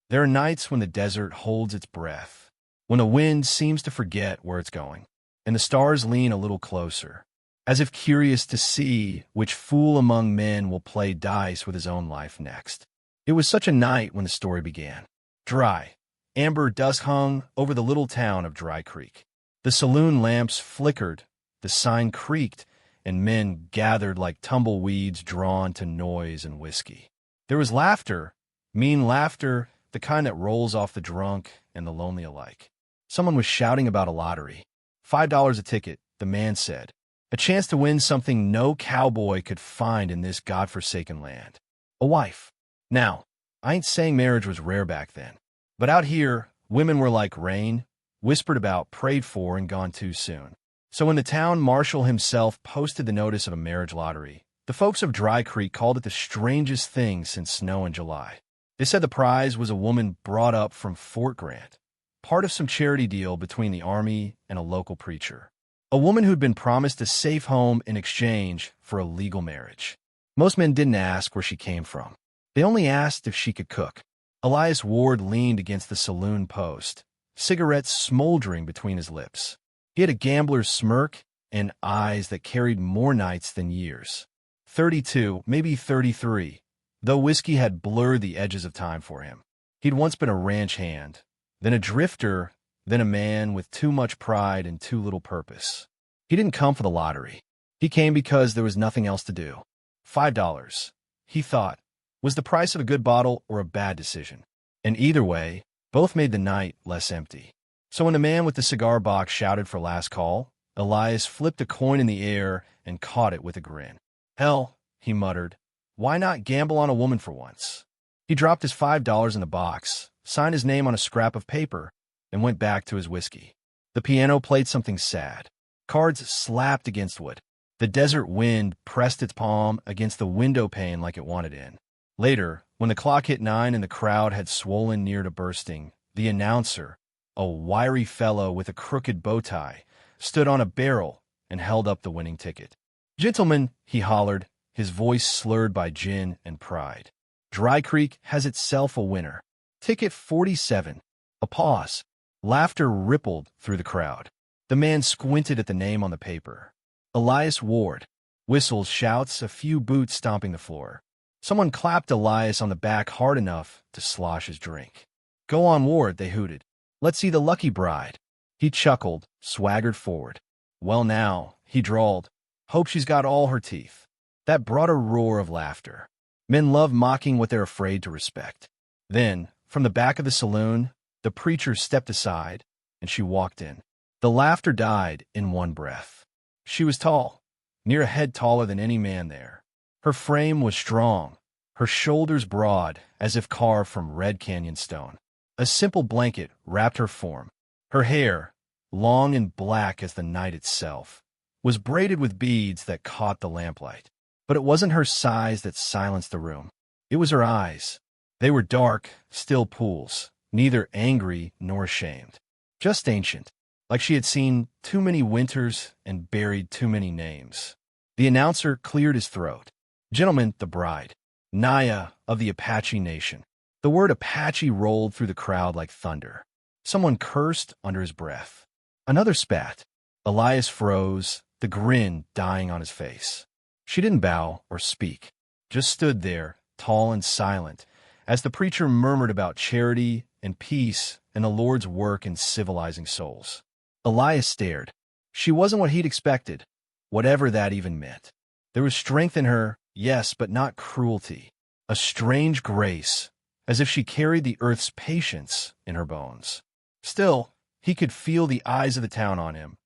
There are nights when the desert holds its breath, when the wind seems to forget where it's going, and the stars lean a little closer, as if curious to see which fool among men will play dice with his own life next. It was such a night when the story began. Dry, amber dusk hung over the little town of Dry Creek. The saloon lamps flickered, the sign creaked, and men gathered like tumbleweeds drawn to noise and whiskey. There was laughter, mean laughter, the kind that rolls off the drunk and the lonely alike. Someone was shouting about a lottery. $5 a ticket, the man said. A chance to win something no cowboy could find in this godforsaken land. A wife. Now, I ain't saying marriage was rare back then, but out here, women were like rain, whispered about, prayed for, and gone too soon. So when the town marshal himself posted the notice of a marriage lottery, the folks of Dry Creek called it the strangest thing since snow in July. They said the prize was a woman brought up from Fort Grant, part of some charity deal between the Army and a local preacher. A woman who'd been promised a safe home in exchange for a legal marriage. Most men didn't ask where she came from. They only asked if she could cook. Elias Ward leaned against the saloon post, cigarettes smoldering between his lips. He had a gambler's smirk and eyes that carried more nights than years. 32, maybe 33, though whiskey had blurred the edges of time for him. He'd once been a ranch hand, then a drifter, then a man with too much pride and too little purpose. He didn't come for the lottery. He came because there was nothing else to do. $5, he thought, was the price of a good bottle or a bad decision. And either way, both made the night less empty. So when the man with the cigar box shouted for last call, Elias flipped a coin in the air and caught it with a grin. Hell, he muttered, why not gamble on a woman for once? He dropped his $5 in the box, signed his name on a scrap of paper, and went back to his whiskey. The piano played something sad. Cards slapped against wood. The desert wind pressed its palm against the window pane like it wanted in. Later, when the clock hit 9 and the crowd had swollen near to bursting, the announcer, a wiry fellow with a crooked bow tie, stood on a barrel and held up the winning ticket. Gentlemen, he hollered, his voice slurred by gin and pride. Dry Creek has itself a winner. Ticket 47. A pause. Laughter rippled through the crowd. The man squinted at the name on the paper. Elias Ward. Whistles, shouts, a few boots stomping the floor. Someone clapped Elias on the back hard enough to slosh his drink. Go on, Ward, they hooted. Let's see the lucky bride. He chuckled, swaggered forward. Well now, he drawled. Hope she's got all her teeth. That brought a roar of laughter. Men love mocking what they're afraid to respect. Then, from the back of the saloon, the preacher stepped aside, and she walked in. The laughter died in one breath. She was tall, near a head taller than any man there. Her frame was strong, her shoulders broad, as if carved from Red Canyon stone. A simple blanket wrapped her form. Her hair, long and black as the night itself, was braided with beads that caught the lamplight. But it wasn't her size that silenced the room. It was her eyes. They were dark, still pools, neither angry nor ashamed. Just ancient, like she had seen too many winters and buried too many names. The announcer cleared his throat. Gentlemen, the bride, Naya of the Apache Nation. The word Apache rolled through the crowd like thunder. Someone cursed under his breath. Another spat. Elias froze, the grin dying on his face. She didn't bow or speak, just stood there, tall and silent, as the preacher murmured about charity and peace and the Lord's work in civilizing souls. Elias stared. She wasn't what he'd expected, whatever that even meant. There was strength in her, yes, but not cruelty. A strange grace, as if she carried the earth's patience in her bones. Still, he could feel the eyes of the town on him,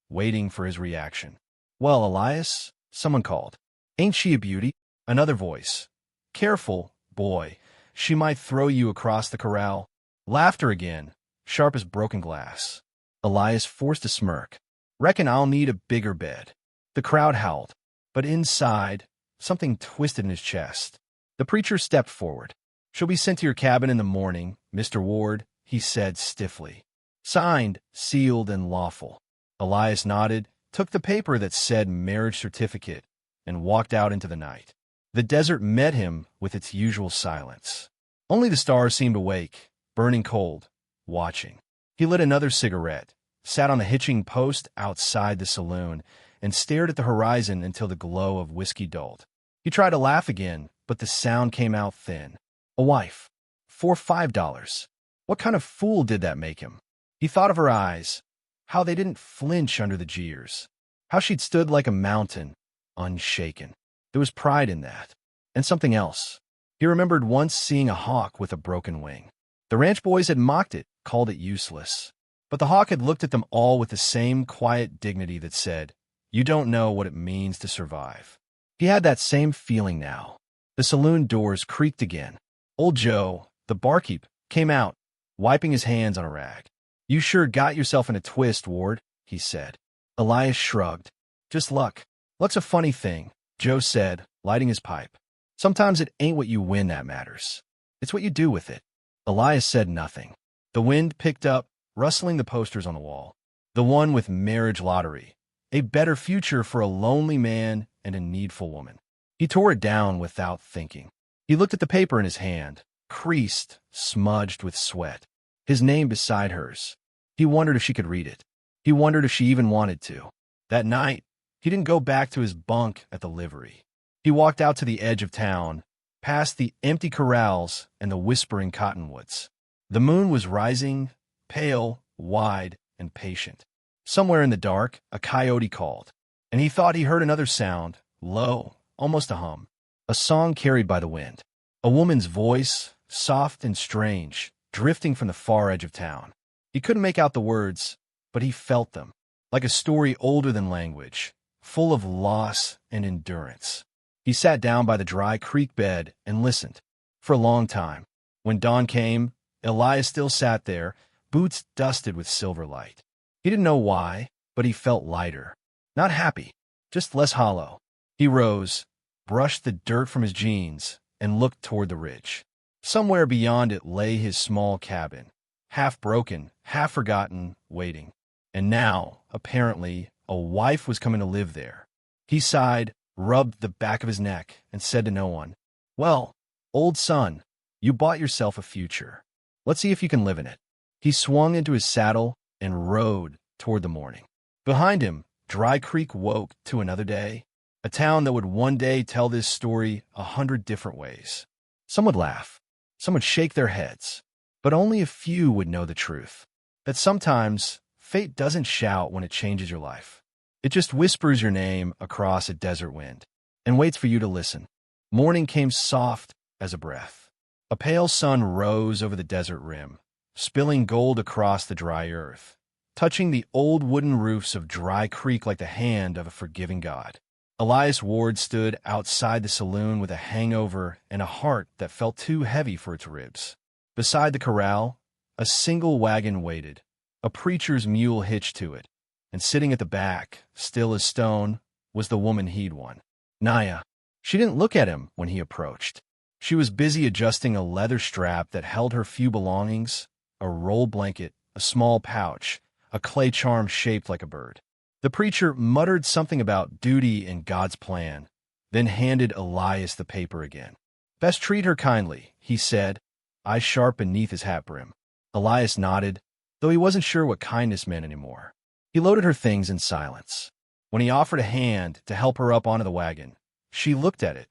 waiting for his reaction. Well, Elias, someone called. Ain't she a beauty? Another voice. Careful, boy. She might throw you across the corral. Laughter again, sharp as broken glass. Elias forced a smirk. Reckon I'll need a bigger bed. The crowd howled, but inside, something twisted in his chest. The preacher stepped forward. She'll be sent to your cabin in the morning, Mr. Ward, he said stiffly. Signed, sealed, and lawful. Elias nodded, took the paper that said marriage certificate, and walked out into the night. The desert met him with its usual silence. Only the stars seemed awake, burning cold, watching. He lit another cigarette, sat on the hitching post outside the saloon, and stared at the horizon until the glow of whiskey dulled. He tried to laugh again, but the sound came out thin. A wife. For $5. What kind of fool did that make him? He thought of her eyes, how they didn't flinch under the jeers, how she'd stood like a mountain, unshaken. There was pride in that. And something else. He remembered once seeing a hawk with a broken wing. The ranch boys had mocked it, called it useless. But the hawk had looked at them all with the same quiet dignity that said, "You don't know what it means to survive." He had that same feeling now. The saloon doors creaked again. Old Joe, the barkeep, came out, wiping his hands on a rag. "You sure got yourself in a twist, Ward," he said. Elias shrugged. "Just luck." "Luck's a funny thing," Joe said, lighting his pipe. "Sometimes it ain't what you win that matters. It's what you do with it." Elias said nothing. The wind picked up, rustling the posters on the wall. The one with marriage lottery. A better future for a lonely man and a needful woman. He tore it down without thinking. He looked at the paper in his hand, creased, smudged with sweat. His name beside hers. He wondered if she could read it. He wondered if she even wanted to. That night, he didn't go back to his bunk at the livery. He walked out to the edge of town, past the empty corrals and the whispering cottonwoods. The moon was rising, pale, wide, and patient. Somewhere in the dark, a coyote called, and he thought he heard another sound, low, almost a hum, a song carried by the wind. A woman's voice, soft and strange, drifting from the far edge of town. He couldn't make out the words, but he felt them, like a story older than language, full of loss and endurance. He sat down by the dry creek bed and listened. For a long time. When dawn came, Elias still sat there, boots dusted with silver light. He didn't know why, but he felt lighter. Not happy, just less hollow. He rose, brushed the dirt from his jeans, and looked toward the ridge. Somewhere beyond it lay his small cabin, half broken, half forgotten, waiting. And now, apparently, a wife was coming to live there. He sighed, rubbed the back of his neck, and said to no one, "Well, old son, you bought yourself a future. Let's see if you can live in it." He swung into his saddle and rode toward the morning. Behind him, Dry Creek woke to another day, a town that would one day tell this story 100 different ways. Some would laugh, some would shake their heads, but only a few would know the truth, that sometimes fate doesn't shout when it changes your life. It just whispers your name across a desert wind and waits for you to listen. Morning came soft as a breath. A pale sun rose over the desert rim, spilling gold across the dry earth, touching the old wooden roofs of Dry Creek like the hand of a forgiving God. Elias Ward stood outside the saloon with a hangover and a heart that felt too heavy for its ribs. Beside the corral, a single wagon waited, a preacher's mule hitched to it, and sitting at the back, still as stone, was the woman he'd won, Naya. She didn't look at him when he approached. She was busy adjusting a leather strap that held her few belongings, a roll blanket, a small pouch, a clay charm shaped like a bird. The preacher muttered something about duty and God's plan, then handed Elias the paper again. "Best treat her kindly," he said, eyes sharp beneath his hat brim. Elias nodded, though he wasn't sure what kindness meant anymore. He loaded her things in silence. When he offered a hand to help her up onto the wagon, she looked at it,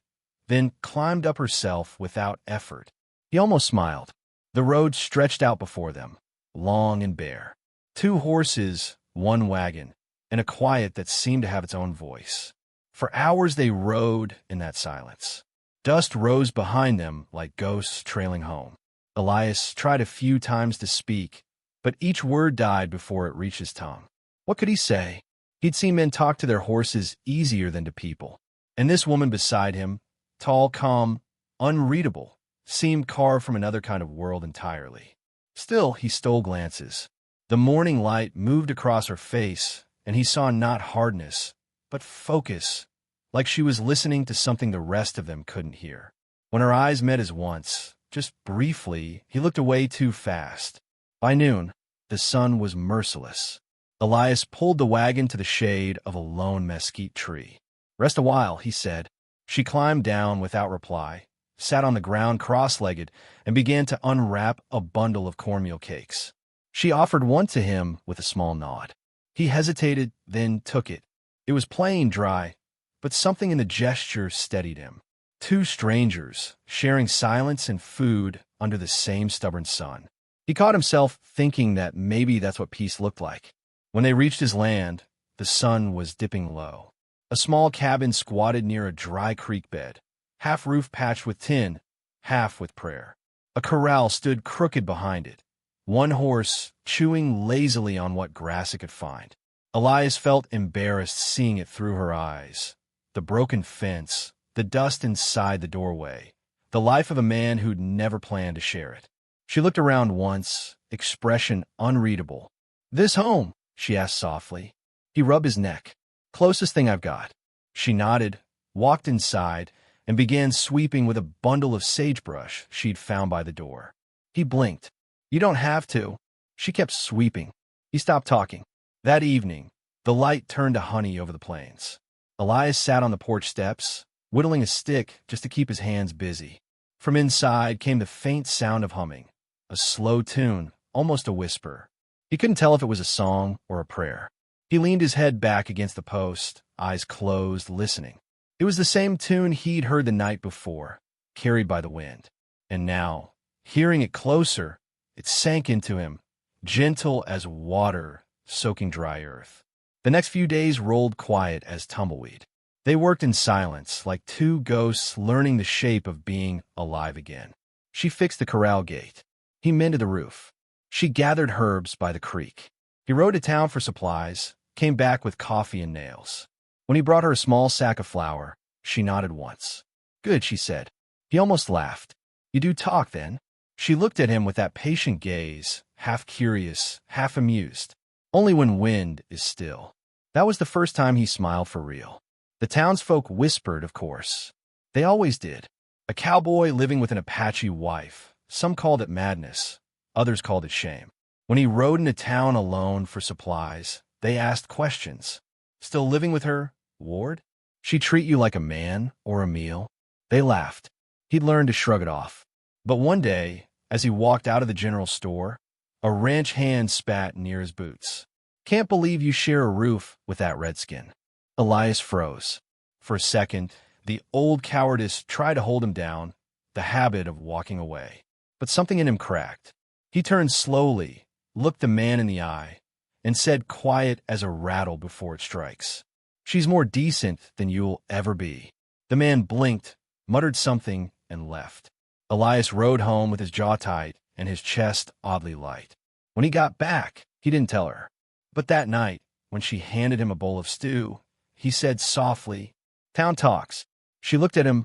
then climbed up herself without effort. He almost smiled. The road stretched out before them, long and bare. 2 horses, 1 wagon, and a quiet that seemed to have its own voice. For hours they rode in that silence. Dust rose behind them like ghosts trailing home. Elias tried a few times to speak, but each word died before it reached his tongue. What could he say? He'd seen men talk to their horses easier than to people. And this woman beside him, tall, calm, unreadable, seemed carved from another kind of world entirely. Still, he stole glances. The morning light moved across her face, and he saw not hardness, but focus, like she was listening to something the rest of them couldn't hear. When her eyes met his once, just briefly, he looked away too fast. By noon, the sun was merciless. Elias pulled the wagon to the shade of a lone mesquite tree. "Rest a while," he said. She climbed down without reply, sat on the ground cross-legged, and began to unwrap a bundle of cornmeal cakes. She offered one to him with a small nod. He hesitated, then took it. It was plain dry, but something in the gesture steadied him. Two strangers, sharing silence and food under the same stubborn sun. He caught himself thinking that maybe that's what peace looked like. When they reached his land, the sun was dipping low. A small cabin squatted near a dry creek bed, half roof patched with tin, half with prayer. A corral stood crooked behind it, one horse chewing lazily on what grass it could find. Elias felt embarrassed seeing it through her eyes. The broken fence, the dust inside the doorway, the life of a man who'd never planned to share it. She looked around once, expression unreadable. "This home?" she asked softly. He rubbed his neck. "Closest thing I've got." She nodded, walked inside, and began sweeping with a bundle of sagebrush she'd found by the door. He blinked. "You don't have to." She kept sweeping. He stopped talking. That evening, the light turned to honey over the plains. Elias sat on the porch steps, whittling a stick just to keep his hands busy. From inside came the faint sound of humming, a slow tune, almost a whisper. He couldn't tell if it was a song or a prayer. He leaned his head back against the post, eyes closed, listening. It was the same tune he'd heard the night before, carried by the wind. And now, hearing it closer, it sank into him, gentle as water soaking dry earth. The next few days rolled quiet as tumbleweed. They worked in silence, like two ghosts learning the shape of being alive again. She fixed the corral gate. He mended the roof. She gathered herbs by the creek. He rode to town for supplies, came back with coffee and nails. When he brought her a small sack of flour, she nodded once. "Good," she said. He almost laughed. "You do talk, then?" She looked at him with that patient gaze, half curious, half amused. Only when wind is still. That was the first time he smiled for real. The townsfolk whispered, of course. They always did. A cowboy living with an Apache wife. Some called it madness. Others called it shame. When he rode into town alone for supplies, they asked questions. "Still living with her, Ward? She treat you like a man or a meal?" They laughed. He'd learned to shrug it off. But one day, as he walked out of the general store, a ranch hand spat near his boots. "Can't believe you share a roof with that redskin." Elias froze. For a second, the old cowardice tried to hold him down, the habit of walking away. But something in him cracked. He turned slowly, looked the man in the eye, and said quiet as a rattle before it strikes, "She's more decent than you'll ever be." The man blinked, muttered something, and left. Elias rode home with his jaw tight and his chest oddly light. When he got back, he didn't tell her. But that night, when she handed him a bowl of stew, he said softly, "Town talks." She looked at him,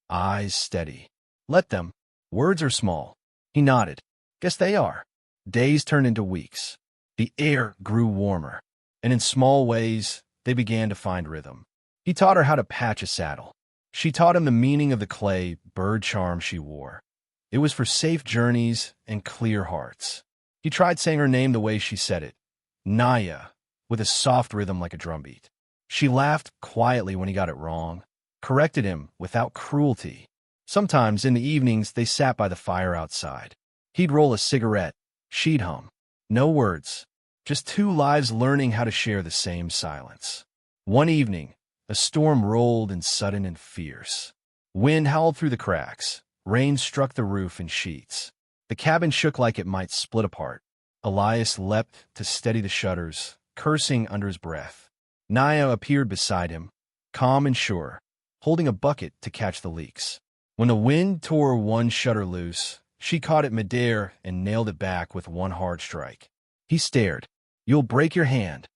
eyes steady. "Let them. Words are small." He nodded. "Guess they are." Days turned into weeks. The air grew warmer, and in small ways, they began to find rhythm. He taught her how to patch a saddle. She taught him the meaning of the clay bird charm she wore. It was for safe journeys and clear hearts. He tried saying her name the way she said it, Naya, with a soft rhythm like a drumbeat. She laughed quietly when he got it wrong, corrected him without cruelty. Sometimes in the evenings they sat by the fire outside. He'd roll a cigarette, she'd hum. No words, just two lives learning how to share the same silence. One evening, a storm rolled in sudden and fierce. Wind howled through the cracks. Rain struck the roof in sheets. The cabin shook like it might split apart. Elias leapt to steady the shutters, cursing under his breath. Naya appeared beside him, calm and sure, holding a bucket to catch the leaks. When the wind tore one shutter loose, she caught it midair and nailed it back with one hard strike. He stared. "You'll break your hand."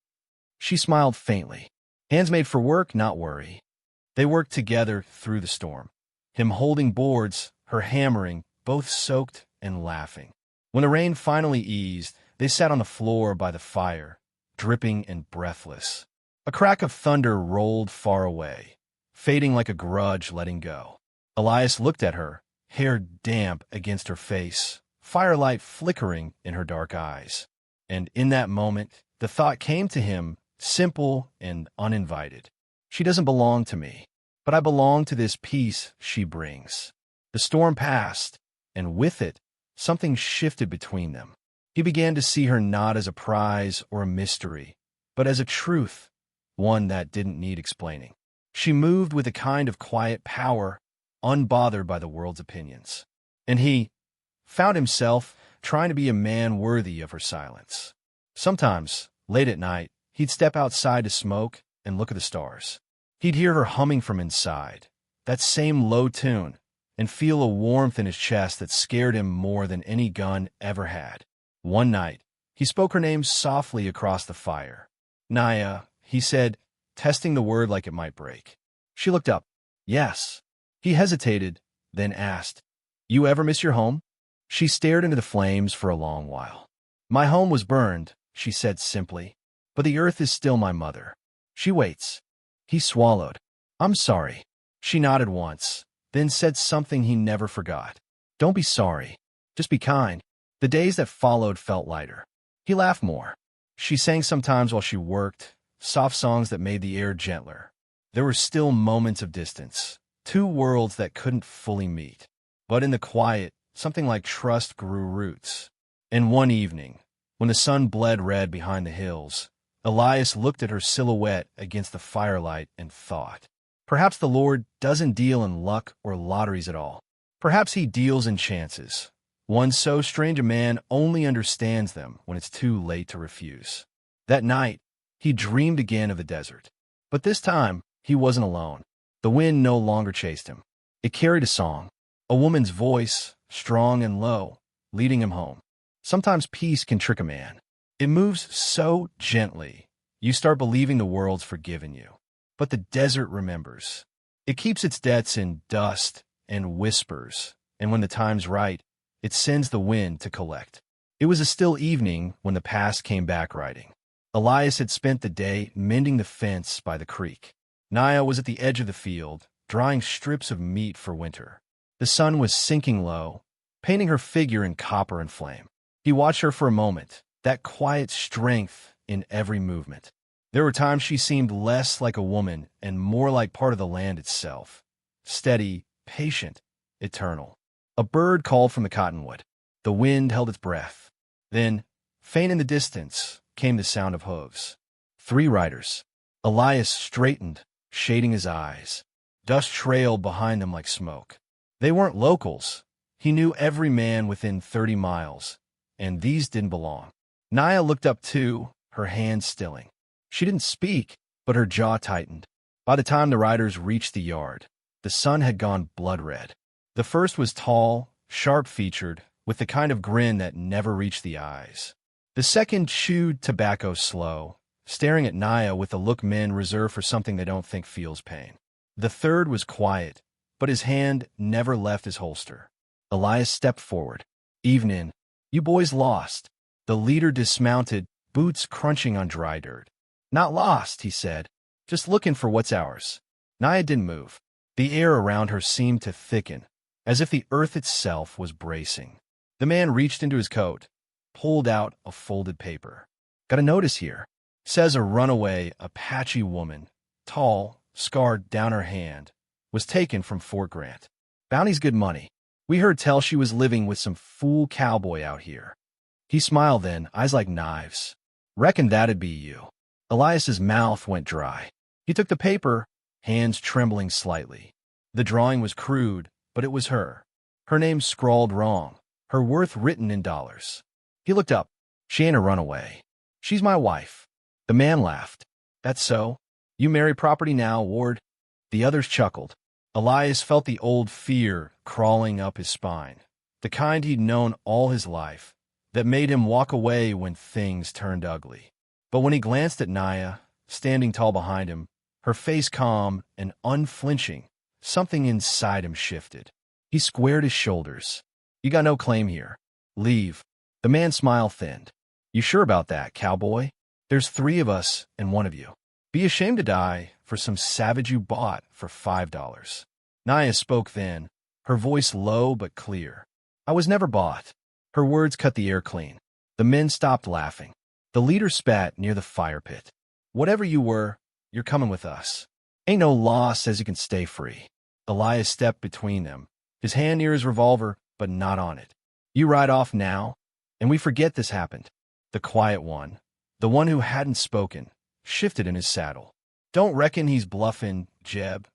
She smiled faintly. Hands made for work, not worry. They worked together through the storm. Him holding boards, her hammering, both soaked and laughing. When the rain finally eased, they sat on the floor by the fire, dripping and breathless. A crack of thunder rolled far away, fading like a grudge letting go. Elias looked at her, hair damp against her face, firelight flickering in her dark eyes. And in that moment, the thought came to him, simple and uninvited. She doesn't belong to me, but I belong to this peace she brings. The storm passed, and with it, something shifted between them. He began to see her not as a prize or a mystery, but as a truth, one that didn't need explaining. She moved with a kind of quiet power, unbothered by the world's opinions. And he found himself trying to be a man worthy of her silence. Sometimes, late at night, he'd step outside to smoke and look at the stars. He'd hear her humming from inside, that same low tune, and feel a warmth in his chest that scared him more than any gun ever had. One night, he spoke her name softly across the fire. "Naya," he said, testing the word like it might break. She looked up. "Yes." He hesitated, then asked, "You ever miss your home?" She stared into the flames for a long while. "My home was burned," she said simply, "but the earth is still my mother. She waits." He swallowed. "I'm sorry." She nodded once, then said something he never forgot. "Don't be sorry. Just be kind." The days that followed felt lighter. He laughed more. She sang sometimes while she worked, soft songs that made the air gentler. There were still moments of distance, two worlds that couldn't fully meet. But in the quiet, something like trust grew roots. And one evening, when the sun bled red behind the hills, Elias looked at her silhouette against the firelight and thought, perhaps the Lord doesn't deal in luck or lotteries at all. Perhaps he deals in chances. One so strange a man only understands them when it's too late to refuse. That night, he dreamed again of the desert. But this time, he wasn't alone. The wind no longer chased him. It carried a song, a woman's voice, strong and low, leading him home. Sometimes peace can trick a man. It moves so gently, you start believing the world's forgiven you. But the desert remembers. It keeps its debts in dust and whispers, and when the time's right, it sends the wind to collect. It was a still evening when the past came back riding. Elias had spent the day mending the fence by the creek. Naya was at the edge of the field, drying strips of meat for winter. The sun was sinking low, painting her figure in copper and flame. He watched her for a moment, that quiet strength in every movement. There were times she seemed less like a woman and more like part of the land itself. Steady, patient, eternal. A bird called from the cottonwood. The wind held its breath. Then, faint in the distance, came the sound of hooves. 3 riders. Elias straightened, shading his eyes. Dust trailed behind them like smoke. They weren't locals. He knew every man within 30 miles, and these didn't belong. Naya looked up too, her hands stilling. She didn't speak, but her jaw tightened. By the time the riders reached the yard, the sun had gone blood red. The first was tall, sharp-featured, with the kind of grin that never reached the eyes. The second chewed tobacco slow, staring at Naya with the look men reserve for something they don't think feels pain. The third was quiet, but his hand never left his holster. Elias stepped forward. "Evening. You boys lost." The leader dismounted, boots crunching on dry dirt. "Not lost," he said. "Just looking for what's ours." Naya didn't move. The air around her seemed to thicken, as if the earth itself was bracing. The man reached into his coat, pulled out a folded paper. "Got a notice here. Says a runaway Apache woman, tall, scarred down her hand, was taken from Fort Grant. Bounty's good money. We heard tell she was living with some fool cowboy out here." He smiled then, eyes like knives. "Reckon that'd be you." Elias's mouth went dry. He took the paper, hands trembling slightly. The drawing was crude, but it was her. Her name scrawled wrong, her worth written in dollars. He looked up. "She ain't a runaway. She's my wife." The man laughed. "That's so? You marry property now, Ward?" The others chuckled. Elias felt the old fear crawling up his spine, the kind he'd known all his life, that made him walk away when things turned ugly. But when he glanced at Naya, standing tall behind him, her face calm and unflinching, something inside him shifted. He squared his shoulders. "You got no claim here. Leave." The man's smile thinned. "You sure about that, cowboy? There's 3 of us and 1 of you. Be ashamed to die for some savage you bought for $5. Naya spoke then, her voice low but clear. "I was never bought." Her words cut the air clean. The men stopped laughing. The leader spat near the fire pit. "Whatever you were, you're coming with us. Ain't no law says you can stay free." Elias stepped between them, his hand near his revolver, but not on it. You ride off now, and we forget this happened. The quiet one, the one who hadn't spoken, shifted in his saddle. Don't reckon he's bluffing, Jeb?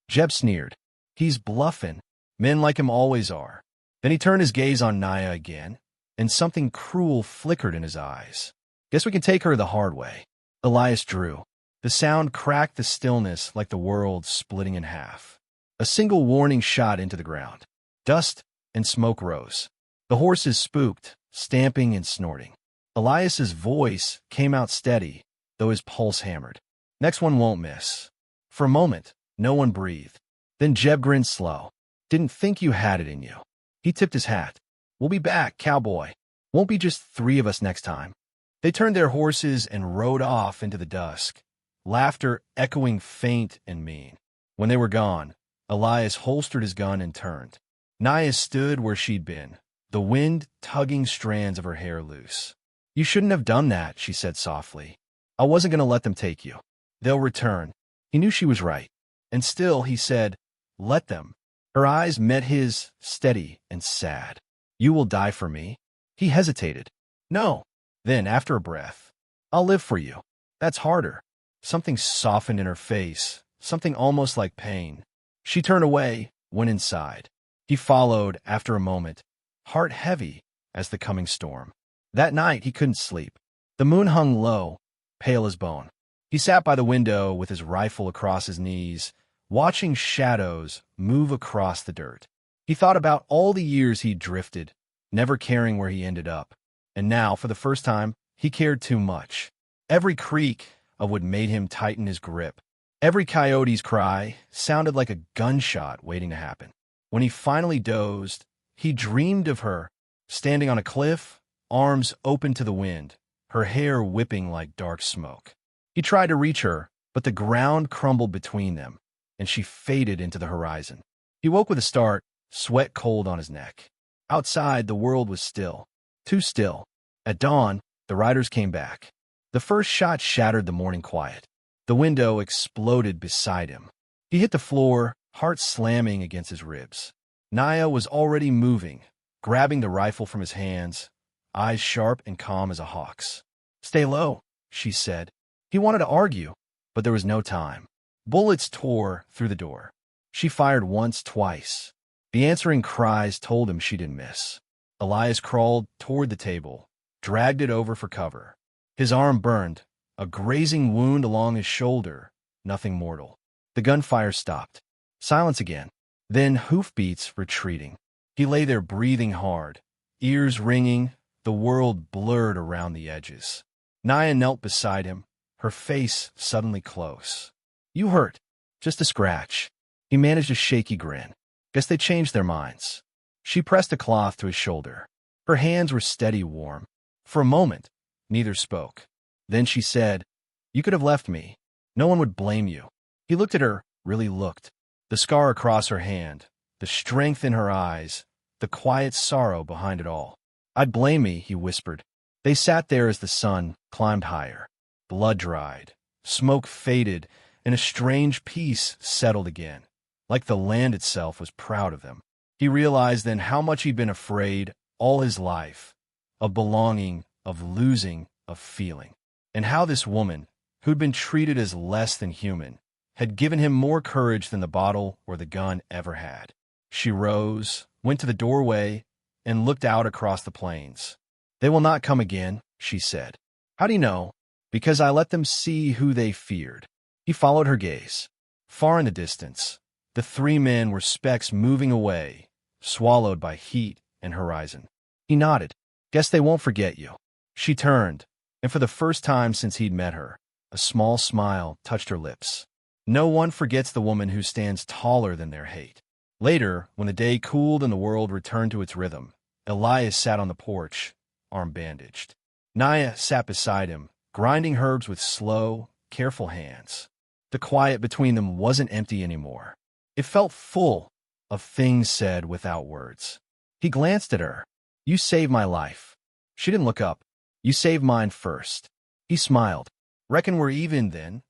Jeb sneered. He's bluffing. Men like him always are. Then he turned his gaze on Naya again, and something cruel flickered in his eyes. Guess we can take her the hard way. Elias drew. The sound cracked the stillness like the world splitting in half. A single warning shot into the ground. Dust and smoke rose. The horses spooked, stamping and snorting. Elias's voice came out steady, though his pulse hammered. Next one won't miss. For a moment, no one breathed. Then Jeb grinned slow. Didn't think you had it in you. He tipped his hat. We'll be back, Cowboy. Won't be just 3 of us next time. They turned their horses and rode off into the dusk, laughter echoing faint and mean. When they were gone, Elias holstered his gun and turned. Naya stood where she'd been, the wind tugging strands of her hair loose. You shouldn't have done that, she said softly. I wasn't going to let them take you. They'll return. He knew she was right. And still, he said, let them. Her eyes met his, steady and sad. You will die for me? He hesitated. No. Then, after a breath, I'll live for you. That's harder. Something softened in her face, something almost like pain. She turned away, went inside. He followed after a moment, heart heavy as the coming storm. That night he couldn't sleep. The moon hung low, pale as bone. He sat by the window with his rifle across his knees, watching shadows move across the dirt. He thought about all the years he'd drifted, never caring where he ended up. And now, for the first time, he cared too much. Every creak of what made him tighten his grip, every coyote's cry sounded like a gunshot waiting to happen. When he finally dozed, he dreamed of her, standing on a cliff, arms open to the wind, her hair whipping like dark smoke. He tried to reach her, but the ground crumbled between them, and she faded into the horizon. He woke with a start, sweat cold on his neck. Outside, the world was still. Too still. At dawn, the riders came back. The first shot shattered the morning quiet. The window exploded beside him. He hit the floor, heart slamming against his ribs. Naya was already moving, grabbing the rifle from his hands, eyes sharp and calm as a hawk's. Stay low, she said. He wanted to argue, but there was no time. Bullets tore through the door. She fired once, twice. The answering cries told him she didn't miss. Elias crawled toward the table, dragged it over for cover. His arm burned, a grazing wound along his shoulder, nothing mortal. The gunfire stopped. Silence again. Then hoofbeats retreating. He lay there breathing hard, ears ringing, the world blurred around the edges. Naya knelt beside him, her face suddenly close. You hurt. Just a scratch. He managed a shaky grin. Guess they changed their minds. She pressed a cloth to his shoulder. Her hands were steady, warm. For a moment, neither spoke. Then she said, You could have left me. No one would blame you. He looked at her, really looked. The scar across her hand, the strength in her eyes, the quiet sorrow behind it all. I'd blame me, he whispered. They sat there as the sun climbed higher. Blood dried, smoke faded, and a strange peace settled again, like the land itself was proud of them. He realized then how much he'd been afraid all his life, of belonging, of losing, of feeling, and how this woman, who'd been treated as less than human, had given him more courage than the bottle or the gun ever had. She rose, went to the doorway, and looked out across the plains. They will not come again, she said. How do you know? Because I let them see who they feared. He followed her gaze. Far in the distance, the 3 men were specks moving away, swallowed by heat and horizon. He nodded. Guess they won't forget you. She turned, and for the first time since he'd met her, a small smile touched her lips. No one forgets the woman who stands taller than their hate. Later, when the day cooled and the world returned to its rhythm, Elias sat on the porch, arm bandaged. Naya sat beside him, grinding herbs with slow, careful hands. The quiet between them wasn't empty anymore. It felt full of things said without words. He glanced at her. You saved my life. She didn't look up. You saved mine first. He smiled. Reckon we're even then?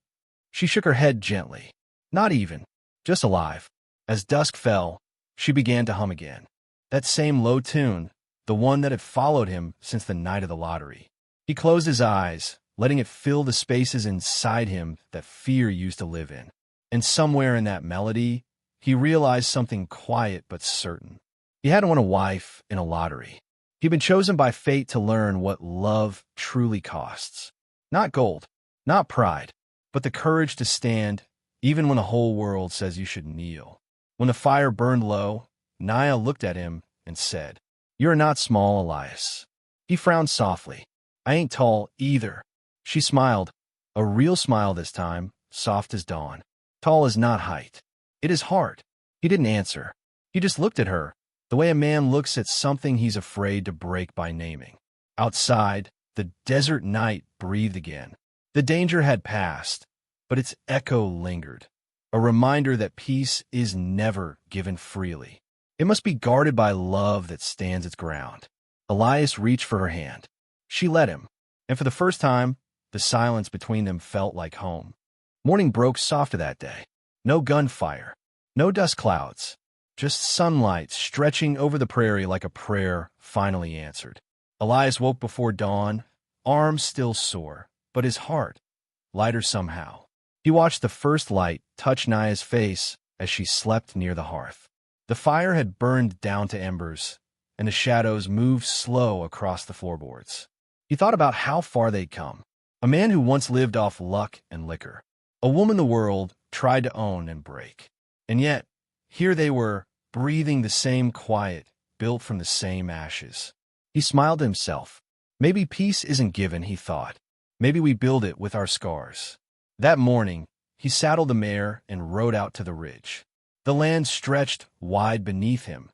She shook her head gently. Not even. Just alive. As dusk fell, She began to hum again. That same low tune, the one that had followed him since the night of the lottery. He closed his eyes, letting it fill the spaces inside him that fear used to live in. And somewhere in that melody, he realized something quiet but certain. He hadn't won a wife in a lottery. He'd been chosen by fate to learn what love truly costs. Not gold, not pride, but the courage to stand even when the whole world says you should kneel. When the fire burned low, Naya looked at him and said, "You're not small, Elias." He frowned softly. "I ain't tall either." She smiled, a real smile this time, soft as dawn. "Tall is not height. It is heart." He didn't answer. He just looked at her, the way a man looks at something he's afraid to break by naming. Outside, the desert night breathed again. The danger had passed, but its echo lingered, a reminder that peace is never given freely. It must be guarded by love that stands its ground. Elias reached for her hand. She let him, and for the first time, the silence between them felt like home. Morning broke softer that day. No gunfire, no dust clouds, just sunlight stretching over the prairie like a prayer finally answered. Elias woke before dawn, arms still sore, but his heart lighter somehow. He watched the first light touch Naya's face as she slept near the hearth. The fire had burned down to embers, and the shadows moved slow across the floorboards. He thought about how far they'd come. A man who once lived off luck and liquor. A woman the world tried to own and break. And yet, here they were, breathing the same quiet, built from the same ashes. He smiled to himself. Maybe peace isn't given, he thought. Maybe we build it with our scars. That morning, he saddled the mare and rode out to the ridge. The land stretched wide beneath him,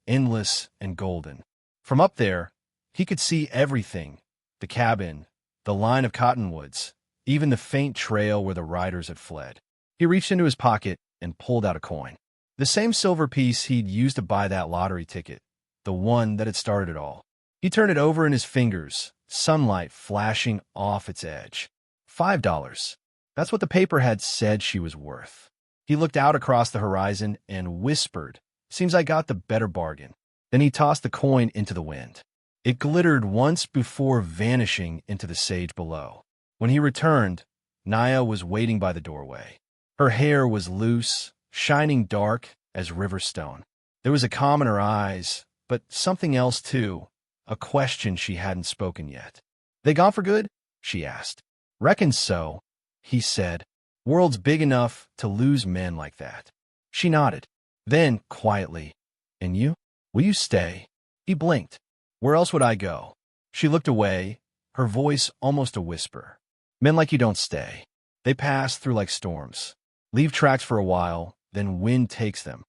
endless and golden. From up there, he could see everything, the cabin, the line of cottonwoods, even the faint trail where the riders had fled. He reached into his pocket and pulled out a coin. The same silver piece he'd used to buy that lottery ticket, the one that had started it all. He turned it over in his fingers, sunlight flashing off its edge. $5. That's what the paper had said she was worth. He looked out across the horizon and whispered, "Seems I got the better bargain." Then he tossed the coin into the wind. It glittered once before vanishing into the sage below. When he returned, Naya was waiting by the doorway. Her hair was loose, shining dark as river stone. There was a calm in her eyes, but something else too, a question she hadn't spoken yet. "They gone for good?" she asked. "Reckon so," he said. "World's big enough to lose men like that." She nodded. Then, quietly, "And you? Will you stay?" He blinked. "Where else would I go?" She looked away, her voice almost a whisper. "Men like you don't stay. They pass through like storms. Leave tracks for a while, then wind takes them."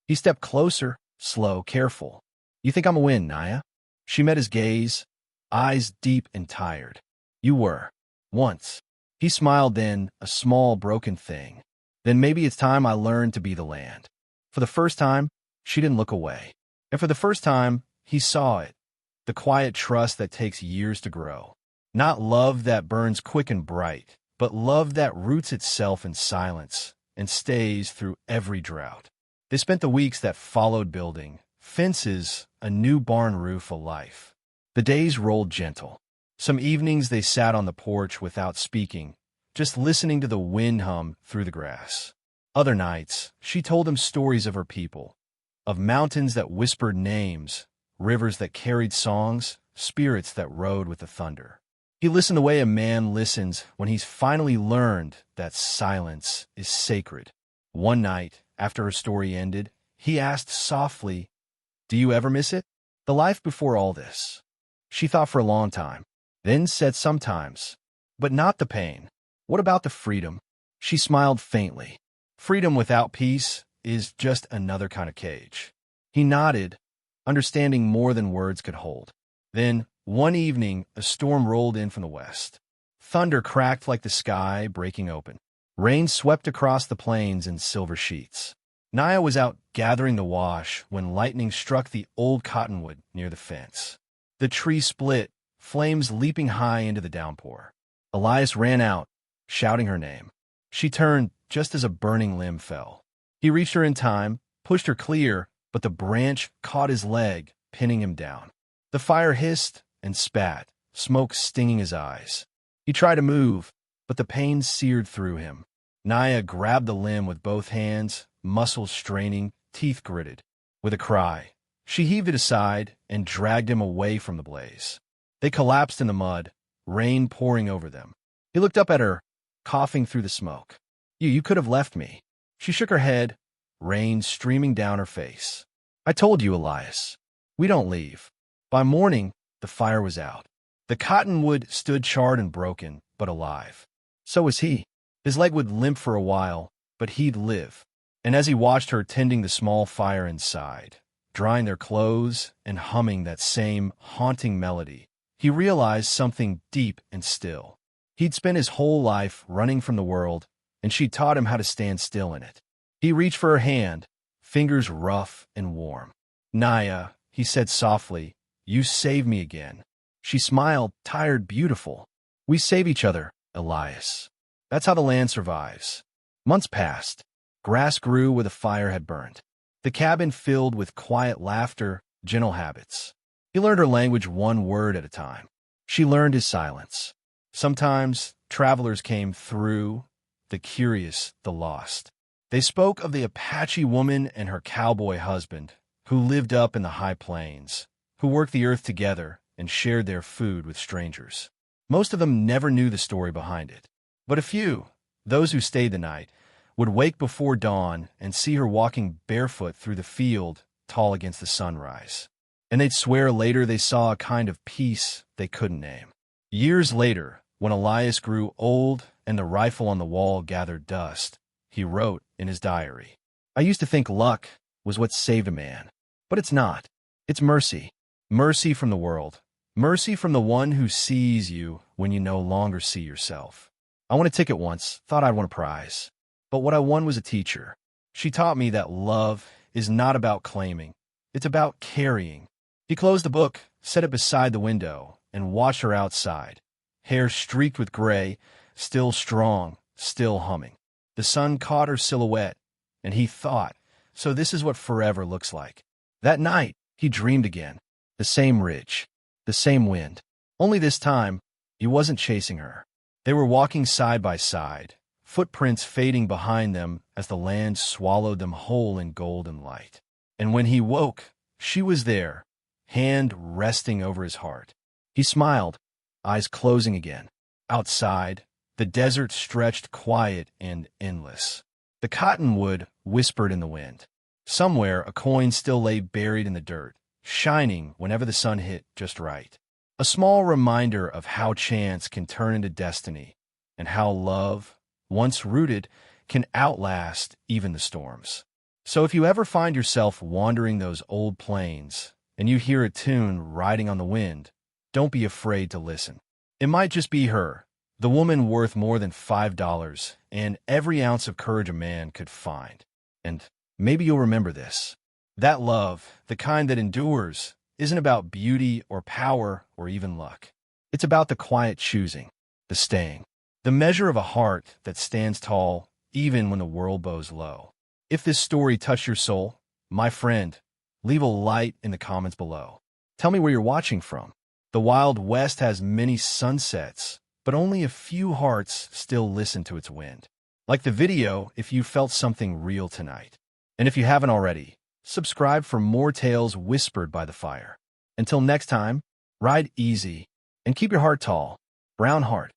He stepped closer, slow, careful. "You think I'm a win, Naya?" She met his gaze, eyes deep and tired. "You were. Once." He smiled then, a small, broken thing. "Then maybe it's time I learned to be the land." For the first time, she didn't look away. And for the first time, he saw it. The quiet trust that takes years to grow. Not love that burns quick and bright, but love that roots itself in silence and stays through every drought. They spent the weeks that followed building, fences, a new barn roof, a life. The days rolled gentle. Some evenings they sat on the porch without speaking, just listening to the wind hum through the grass. Other nights, she told him stories of her people, of mountains that whispered names, rivers that carried songs, spirits that rode with the thunder. He listened the way a man listens when he's finally learned that silence is sacred. One night, after her story ended, he asked softly, "Do you ever miss it? The life before all this?" She thought for a long time, then said sometimes, "But not the pain. What about the freedom?" She smiled faintly. "Freedom without peace is just another kind of cage." He nodded, understanding more than words could hold. Then, one evening, a storm rolled in from the west. Thunder cracked like the sky breaking open. Rain swept across the plains in silver sheets. Naya was out gathering the wash when lightning struck the old cottonwood near the fence. The tree split, flames leaping high into the downpour. Elias ran out, shouting her name. She turned just as a burning limb fell. He reached her in time, pushed her clear, but the branch caught his leg, pinning him down. The fire hissed and spat, smoke stinging his eyes. He tried to move, but the pain seared through him. Naya grabbed the limb with both hands, muscles straining, teeth gritted. With a cry, she heaved it aside and dragged him away from the blaze. They collapsed in the mud, rain pouring over them. He looked up at her, coughing through the smoke. You could have left me." She shook her head, rain streaming down her face. "I told you, Elias. We don't leave." By morning, the fire was out. The cottonwood stood charred and broken, but alive. So was he. His leg would limp for a while, but he'd live. And as he watched her tending the small fire inside, drying their clothes and humming that same haunting melody, he realized something deep and still. He'd spent his whole life running from the world, and she'd taught him how to stand still in it. He reached for her hand, fingers rough and warm. "Naya," he said softly, "you saved me again." She smiled, tired, beautiful. "We save each other, Elias. That's how the land survives." Months passed. Grass grew where the fire had burned. The cabin filled with quiet laughter, gentle habits. He learned her language one word at a time. She learned his silence. Sometimes travelers came through, the curious, the lost. They spoke of the Apache woman and her cowboy husband, who lived up in the high plains, who worked the earth together and shared their food with strangers. Most of them never knew the story behind it. But a few, those who stayed the night, would wake before dawn and see her walking barefoot through the field, tall against the sunrise. And they'd swear later they saw a kind of peace they couldn't name. Years later, when Elias grew old and the rifle on the wall gathered dust, he wrote in his diary, "I used to think luck was what saved a man. But it's not. It's mercy. Mercy from the world. Mercy from the one who sees you when you no longer see yourself. I won a ticket once, thought I'd won a prize. But what I won was a teacher. She taught me that love is not about claiming. It's about carrying." He closed the book, set it beside the window, and watched her outside. Hair streaked with gray, still strong, still humming. The sun caught her silhouette, and he thought, so this is what forever looks like. That night, he dreamed again. The same ridge, the same wind. Only this time, he wasn't chasing her. They were walking side by side, footprints fading behind them as the land swallowed them whole in golden light. And when he woke, she was there, hand resting over his heart. He smiled, eyes closing again. Outside, the desert stretched quiet and endless. The cottonwood whispered in the wind. Somewhere, a coin still lay buried in the dirt, shining whenever the sun hit just right. A small reminder of how chance can turn into destiny, and how love, once rooted, can outlast even the storms. So if you ever find yourself wandering those old plains, and you hear a tune riding on the wind, don't be afraid to listen. It might just be her, the woman worth more than $5 and every ounce of courage a man could find. And maybe you'll remember this. That love, the kind that endures, isn't about beauty or power or even luck. It's about the quiet choosing, the staying, the measure of a heart that stands tall even when the world bows low. If this story touched your soul, my friend, leave a light in the comments below. Tell me where you're watching from. The Wild West has many sunsets, but only a few hearts still listen to its wind. Like the video if you felt something real tonight. And if you haven't already, subscribe for more tales whispered by the fire. Until next time, ride easy and keep your heart tall. Brown Heart.